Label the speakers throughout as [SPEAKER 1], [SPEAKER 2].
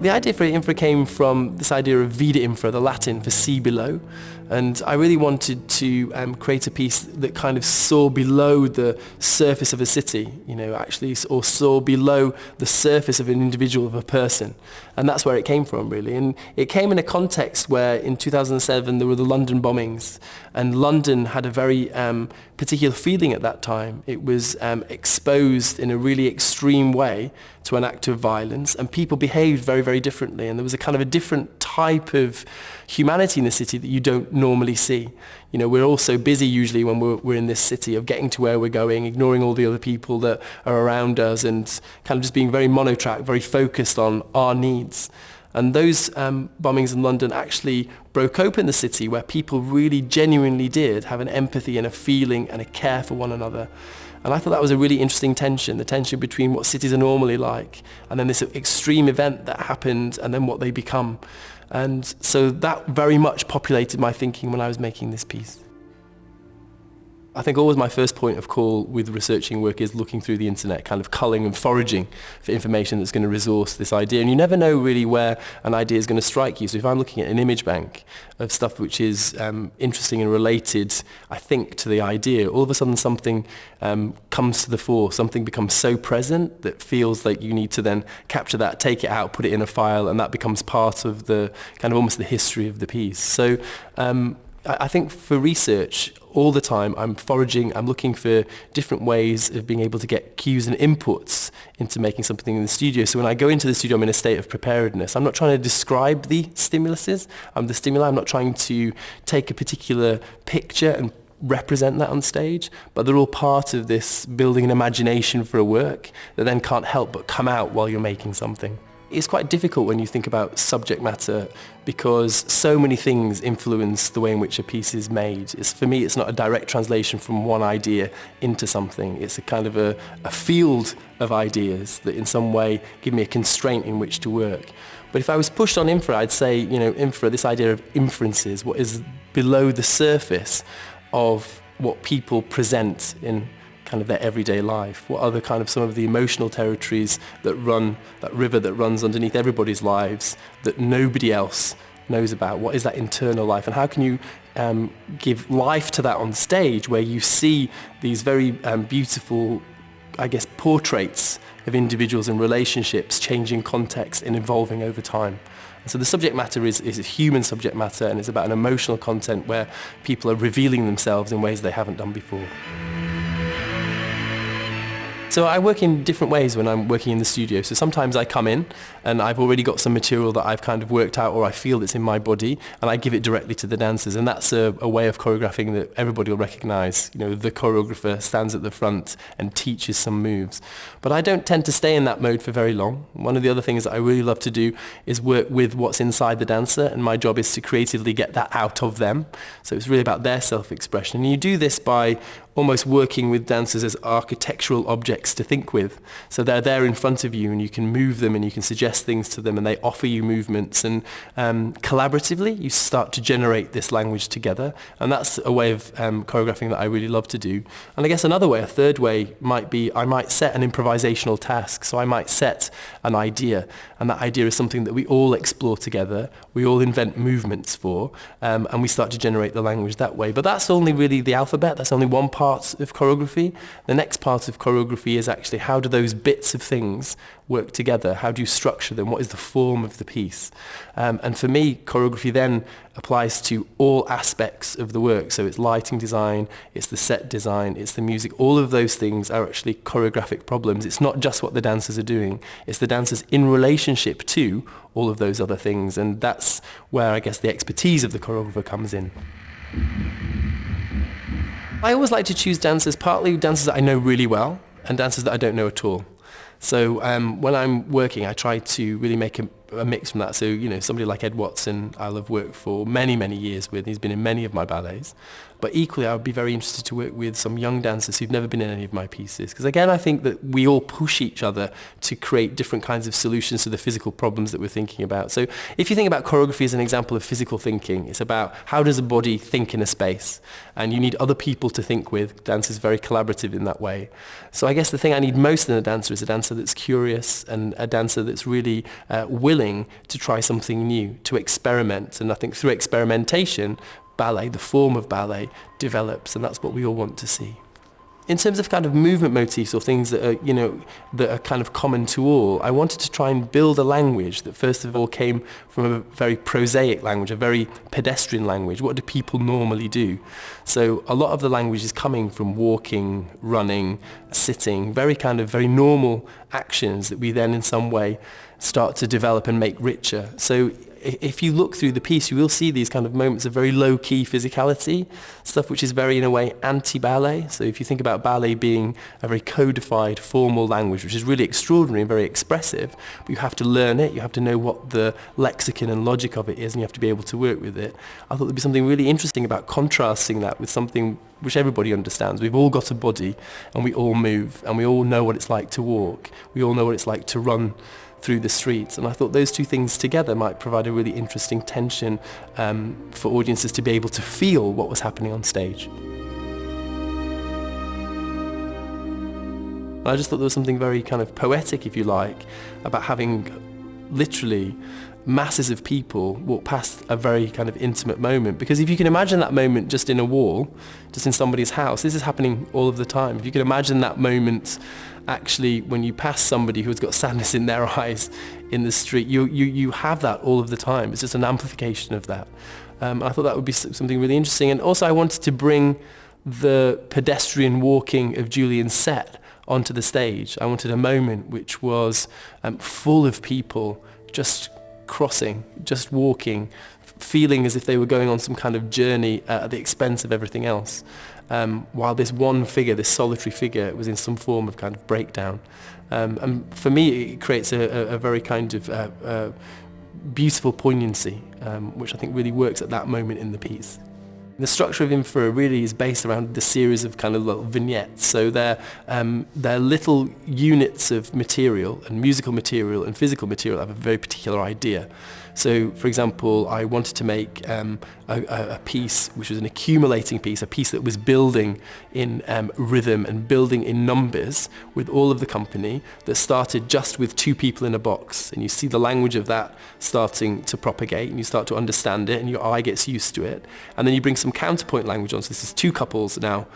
[SPEAKER 1] The idea for Infra came from this idea of Vida Infra, the Latin for see below. And I really wanted to create a piece that kind of saw below the surface of a city, actually, or saw below the surface of an individual, of a person. And that's where it came from, really. And it came in a context where in 2007 there were the London bombings, and London had a very particular feeling at that time. It was exposed in a really extreme way to an act of violence, and people behaved very, very differently. And there was a kind of a different type of humanity in the city that you don't normally see. We're all so busy usually when we're in this city of getting to where we're going, ignoring all the other people that are around us, and kind of just being very monotrack, very focused on our needs. And those bombings in London actually broke open the city, where people really genuinely did have an empathy and a feeling and a care for one another. And I thought that was a really interesting tension, the tension between what cities are normally like and then this extreme event that happened and then what they become. And so that very much populated my thinking when I was making this piece. I think always my first point of call with researching work is looking through the internet, kind of culling and foraging for information that's going to resource this idea. And you never know really where an idea is going to strike you. So if I'm looking at an image bank of stuff which is interesting and related, I think, to the idea, all of a sudden something comes to the fore, something becomes so present that feels like you need to then capture that, take it out, put it in a file, and that becomes part of the kind of almost the history of the piece. So I think for research, all the time I'm foraging, I'm looking for different ways of being able to get cues and inputs into making something in the studio. So when I go into the studio, I'm in a state of preparedness. I'm not trying to describe the stimuluses, the stimuli. I'm not trying to take a particular picture and represent that on stage, but they're all part of this building an imagination for a work that then can't help but come out while you're making something. It's quite difficult when you think about subject matter because so many things influence the way in which a piece is made. For me, it's not a direct translation from one idea into something. It's a kind of a field of ideas that in some way give me a constraint in which to work. But if I was pushed on Infra, I'd say, Infra, this idea of inferences, what is below the surface of what people present in kind of their everyday life. What are the kind of some of the emotional territories that run, that river that runs underneath everybody's lives that nobody else knows about? What is that internal life? And how can you give life to that on stage where you see these very beautiful, I guess, portraits of individuals and relationships changing context and evolving over time? So the subject matter is a human subject matter, and it's about an emotional content where people are revealing themselves in ways they haven't done before. So I work in different ways when I'm working in the studio. So sometimes I come in and I've already got some material that I've kind of worked out or I feel that's in my body, and I give it directly to the dancers. And that's a way of choreographing that everybody will recognize. The choreographer stands at the front and teaches some moves. But I don't tend to stay in that mode for very long. One of the other things that I really love to do is work with what's inside the dancer, and my job is to creatively get that out of them. So it's really about their self-expression. And you do this by almost working with dancers as architectural objects to think with. So they're there in front of you and you can move them and you can suggest things to them and they offer you movements, and collaboratively you start to generate this language together, and that's a way of choreographing that I really love to do. And I guess another way, a third way, might be I might set an improvisational task. So I might set an idea, and that idea is something that we all explore together, we all invent movements for, and we start to generate the language that way. But that's only really the alphabet, that's only one part of choreography. The next part of choreography is actually how do those bits of things work together? How do you structure them? What is the form of the piece? And for me, choreography then applies to all aspects of the work. So it's lighting design, it's the set design, it's the music. All of those things are actually choreographic problems. It's not just what the dancers are doing, it's the dancers in relationship to all of those other things. And that's where I guess the expertise of the choreographer comes in. I always like to choose dancers, partly dancers that I know really well and dancers that I don't know at all. So when I'm working, I try to really make a mix from that. So, somebody like Ed Watson, I'll have worked for many, many years with. He's been in many of my ballets. But equally, I would be very interested to work with some young dancers who've never been in any of my pieces. Because again, I think that we all push each other to create different kinds of solutions to the physical problems that we're thinking about. So if you think about choreography as an example of physical thinking, it's about how does a body think in a space? And you need other people to think with. Dance is very collaborative in that way. So I guess the thing I need most in a dancer is a dancer that's curious and a dancer that's really willing to try something new, to experiment. And I think through experimentation, ballet, the form of ballet, develops, and that's what we all want to see. In terms of kind of movement motifs or things that are, that are kind of common to all, I wanted to try and build a language that first of all came from a very prosaic language, a very pedestrian language. What do people normally do? So a lot of the language is coming from walking, running, sitting, very normal actions that we then in some way start to develop and make richer. So if you look through the piece, you will see these kind of moments of very low-key physicality, stuff which is very, in a way, anti-ballet. So if you think about ballet being a very codified, formal language, which is really extraordinary and very expressive, but you have to learn it, you have to know what the lexicon and logic of it is, and you have to be able to work with it. I thought there'd be something really interesting about contrasting that with something which everybody understands. We've all got a body, and we all move, and we all know what it's like to walk. We all know what it's like to run through the streets, and I thought those two things together might provide a really interesting tension for audiences to be able to feel what was happening on stage. And I just thought there was something very kind of poetic, if you like, about having literally masses of people walk past a very kind of intimate moment. Because if you can imagine that moment just in a wall, just in somebody's house, this is happening all of the time. If you can imagine that moment actually when you pass somebody who's got sadness in their eyes in the street, you have that all of the time. It's just an amplification of that. I thought that would be something really interesting. And also I wanted to bring the pedestrian walking of Julian's set onto the stage. I wanted a moment which was full of people just crossing, just walking, feeling as if they were going on some kind of journey at the expense of everything else. While this one figure, this solitary figure, was in some form of kind of breakdown. And for me, it creates a very kind of beautiful poignancy, which I think really works at that moment in the piece. The structure of Infra really is based around the series of kind of little vignettes. So they're little units of material, and musical material and physical material have a very particular idea. So, for example, I wanted to make a piece which was an accumulating piece, a piece that was building in rhythm and building in numbers with all of the company, that started just with two people in a box. And you see the language of that starting to propagate, and you start to understand it, and your eye gets used to it. And then you bring some counterpoint language on, so this is two couples now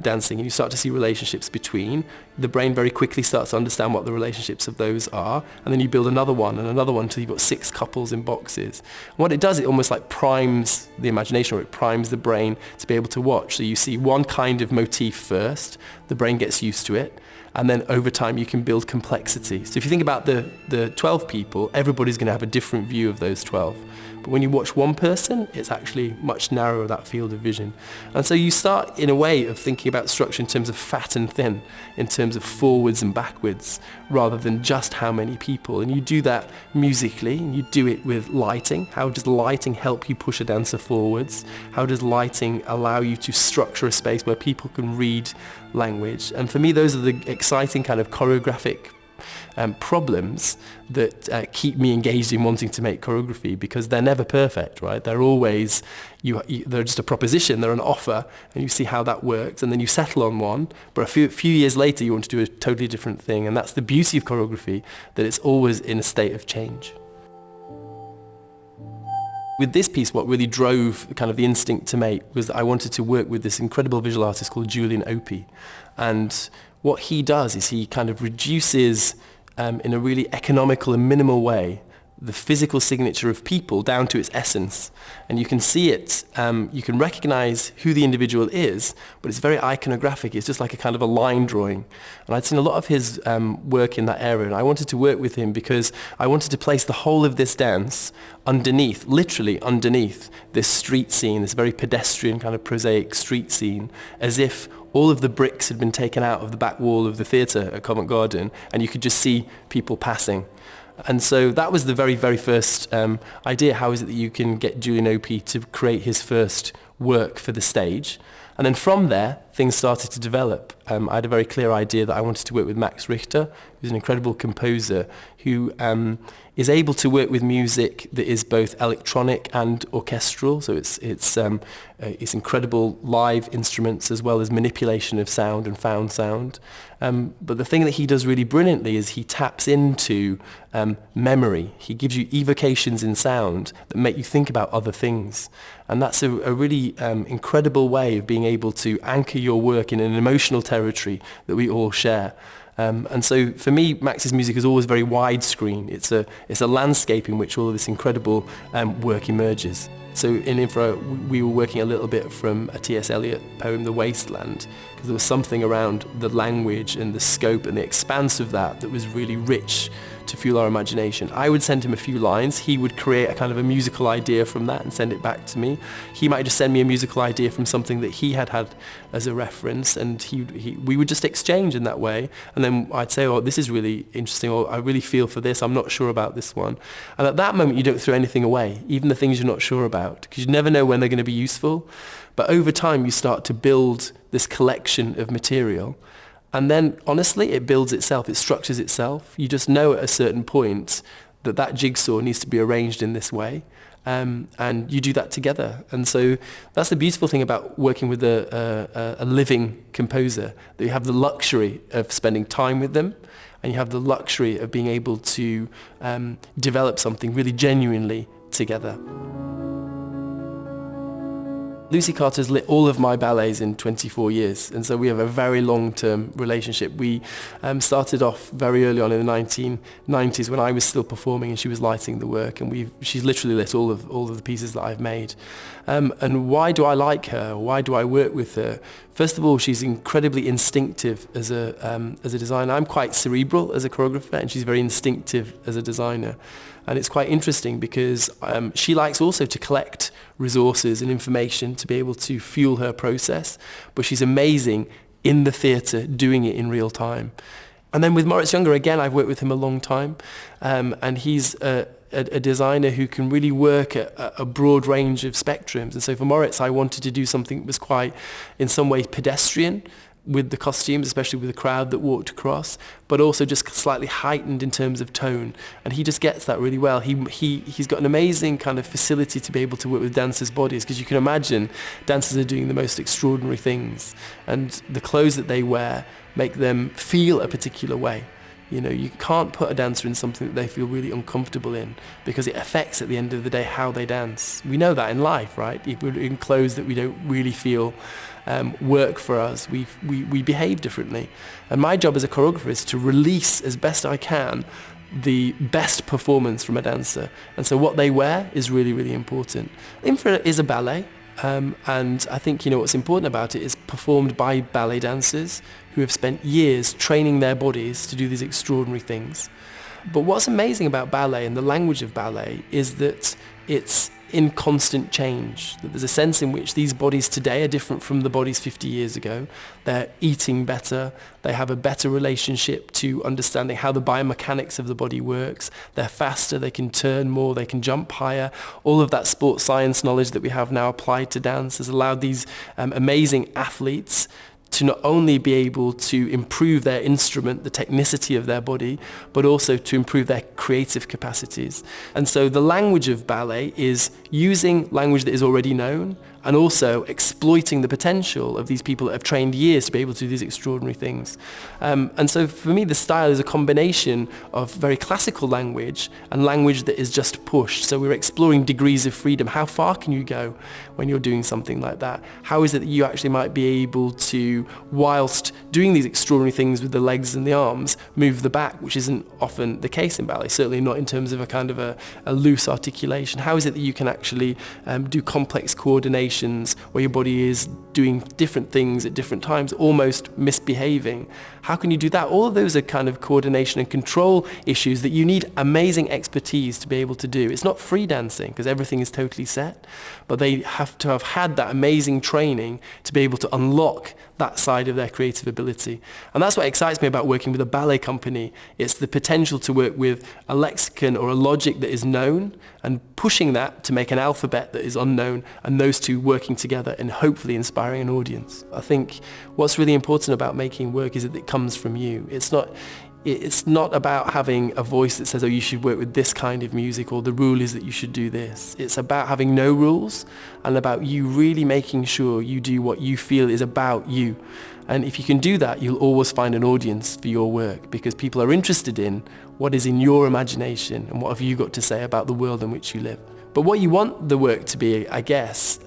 [SPEAKER 1] dancing, and you start to see relationships between. The brain very quickly starts to understand what the relationships of those are, and then you build another one and another one until you've got six couples in boxes. And what it does, it almost like primes the imagination, or it primes the brain to be able to watch. So you see one kind of motif first, the brain gets used to it, and then over time you can build complexity. So if you think about the 12 people, everybody's going to have a different view of those 12. But when you watch one person, it's actually much narrower, that field of vision. And so you start, in a way, of thinking about structure in terms of fat and thin, in terms of forwards and backwards, rather than just how many people. And you do that musically, and you do it with lighting. How does lighting help you push a dancer forwards? How does lighting allow you to structure a space where people can read language? And for me, those are the exciting kind of choreographic problems that keep me engaged in wanting to make choreography, because they're never perfect, right? They're always, they're just a proposition, they're an offer, and you see how that works, and then you settle on one, but a few years later you want to do a totally different thing. And that's the beauty of choreography, that it's always in a state of change. With this piece, what really drove kind of the instinct to make was that I wanted to work with this incredible visual artist called Julian Opie. And what he does is he kind of reduces, in a really economical and minimal way, the physical signature of people down to its essence. And you can see it, you can recognize who the individual is, but it's very iconographic. It's just like a kind of a line drawing. And I'd seen a lot of his work in that area, and I wanted to work with him because I wanted to place the whole of this dance underneath, literally underneath, this street scene, this very pedestrian kind of prosaic street scene, as if all of the bricks had been taken out of the back wall of the theatre at Covent Garden, and you could just see people passing. And so that was the very, very first idea. How is it that you can get Julian Opie to create his first work for the stage? And then from there, things started to develop. I had a very clear idea that I wanted to work with Max Richter, who's an incredible composer who is able to work with music that is both electronic and orchestral. So it's incredible live instruments as well as manipulation of sound and found sound. But the thing that he does really brilliantly is he taps into memory. He gives you evocations in sound that make you think about other things. And that's a really incredible way of being able to anchor your work in an emotional territory that we all share. And so for me, Max's music is always very widescreen. It's a landscape in which all of this incredible work emerges. So in Infra, we were working a little bit from a T.S. Eliot poem, The Wasteland, because there was something around the language and the scope and the expanse of that was really rich to fuel our imagination. I would send him a few lines. He would create a kind of a musical idea from that and send it back to me. He might just send me a musical idea from something that he had as a reference, and we would just exchange in that way. And then I'd say, oh, this is really interesting, or I really feel for this, I'm not sure about this one. And at that moment, you don't throw anything away, even the things you're not sure about, because you never know when they're going to be useful. But over time, you start to build this collection of material. And then, honestly, it builds itself, it structures itself. You just know at a certain point that jigsaw needs to be arranged in this way. And you do that together. And so that's the beautiful thing about working with a living composer, that you have the luxury of spending time with them, and you have the luxury of being able to develop something really genuinely together. Lucy Carter's lit all of my ballets in 24 years, and so we have a very long-term relationship. We started off very early on in the 1990s when I was still performing and she was lighting the work, and she's literally lit all of the pieces that I've made. And why do I like her? Why do I work with her? First of all, she's incredibly instinctive as a designer. I'm quite cerebral as a choreographer, and she's very instinctive as a designer. And it's quite interesting because she likes also to collect resources and information to be able to fuel her process, but she's amazing in the theatre doing it in real time. And then with Moritz Younger, again, I've worked with him a long time, and he's a designer who can really work at a broad range of spectrums. And so for Moritz, I wanted to do something that was quite, in some ways, pedestrian, with the costumes, especially with the crowd that walked across, but also just slightly heightened in terms of tone. And he just gets that really well. He's got an amazing kind of facility to be able to work with dancers' bodies, because you can imagine dancers are doing the most extraordinary things, and the clothes that they wear make them feel a particular way. You know, you can't put a dancer in something that they feel really uncomfortable in, because it affects at the end of the day how they dance. We know that in life, right? If we're in clothes that we don't really feel work for us, we behave differently. And my job as a choreographer is to release as best I can the best performance from a dancer. And so what they wear is really, really important. Infra is a ballet. And I think, you know, what's important about it is performed by ballet dancers who have spent years training their bodies to do these extraordinary things. But what's amazing about ballet and the language of ballet is that it's in constant change, that there's a sense in which these bodies today are different from the bodies 50 years ago. They're eating better, they have a better relationship to understanding how the biomechanics of the body works, they're faster, they can turn more, they can jump higher. All of that sports science knowledge that we have now applied to dance has allowed these amazing athletes to not only be able to improve their instrument, the technicity of their body, but also to improve their creative capacities. And so the language of ballet is using language that is already known and also exploiting the potential of these people that have trained years to be able to do these extraordinary things. And so for me, the style is a combination of very classical language and language that is just pushed. So we're exploring degrees of freedom. How far can you go when you're doing something like that? How is it that you actually might be able to, whilst doing these extraordinary things with the legs and the arms, move the back, which isn't often the case in ballet, certainly not in terms of a kind of a loose articulation. How is it that you can actually do complex coordination coordinations where your body is doing different things at different times, almost misbehaving. How can you do that? All of those are kind of coordination and control issues that you need amazing expertise to be able to do. It's not free dancing because everything is totally set, but they have to have had that amazing training to be able to unlock that side of their creative ability. And that's what excites me about working with a ballet company. It's the potential to work with a lexicon or a logic that is known and pushing that to make an alphabet that is unknown, and those two working together and hopefully inspiring an audience. I think what's really important about making work is that it comes from you. It's not about having a voice that says, oh, you should work with this kind of music, or the rule is that you should do this. It's about having no rules and about you really making sure you do what you feel is about you. And if you can do that, you'll always find an audience for your work, because people are interested in what is in your imagination and what have you got to say about the world in which you live. But what you want the work to be, I guess,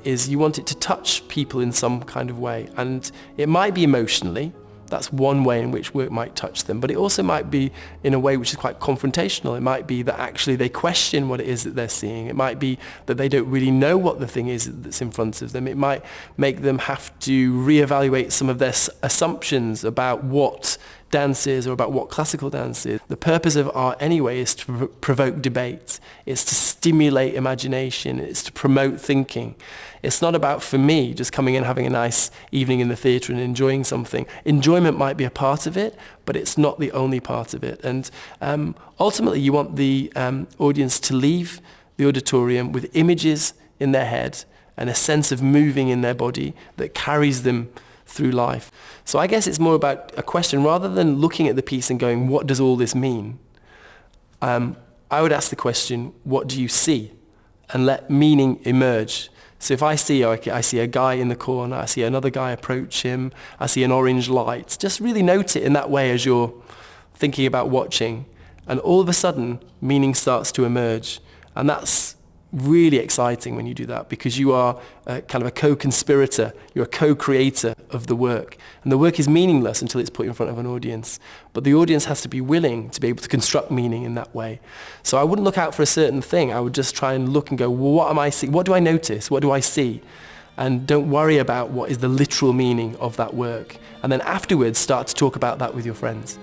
[SPEAKER 1] is you want it to touch people in some kind of way. And it might be emotionally. That's one way in which work might touch them, but it also might be in a way which is quite confrontational. It might be that actually they question what it is that they're seeing. It might be that they don't really know what the thing is that's in front of them. It might make them have to reevaluate some of their assumptions about what dance is or about what classical dance is. The purpose of art anyway is to provoke debate. It's to stimulate imagination. It's to promote thinking. It's not about, for me, just coming and having a nice evening in the theatre and enjoying something. Enjoyment might be a part of it, but it's not the only part of it. And ultimately, you want the audience to leave the auditorium with images in their head and a sense of moving in their body that carries them through life. So I guess it's more about a question, rather than looking at the piece and going, what does all this mean? I would ask the question, what do you see? And let meaning emerge. So if I see a guy in the corner, I see another guy approach him, I see an orange light, just really note it in that way as you're thinking about watching. And all of a sudden, meaning starts to emerge. And that's really exciting when you do that, because you are kind of a co-conspirator, you're a co-creator of the work. And the work is meaningless until it's put in front of an audience. But the audience has to be willing to be able to construct meaning in that way. So I wouldn't look out for a certain thing. I would just try and look and go, well, what am I seeing? What do I notice? What do I see? And don't worry about what is the literal meaning of that work. And then afterwards, start to talk about that with your friends.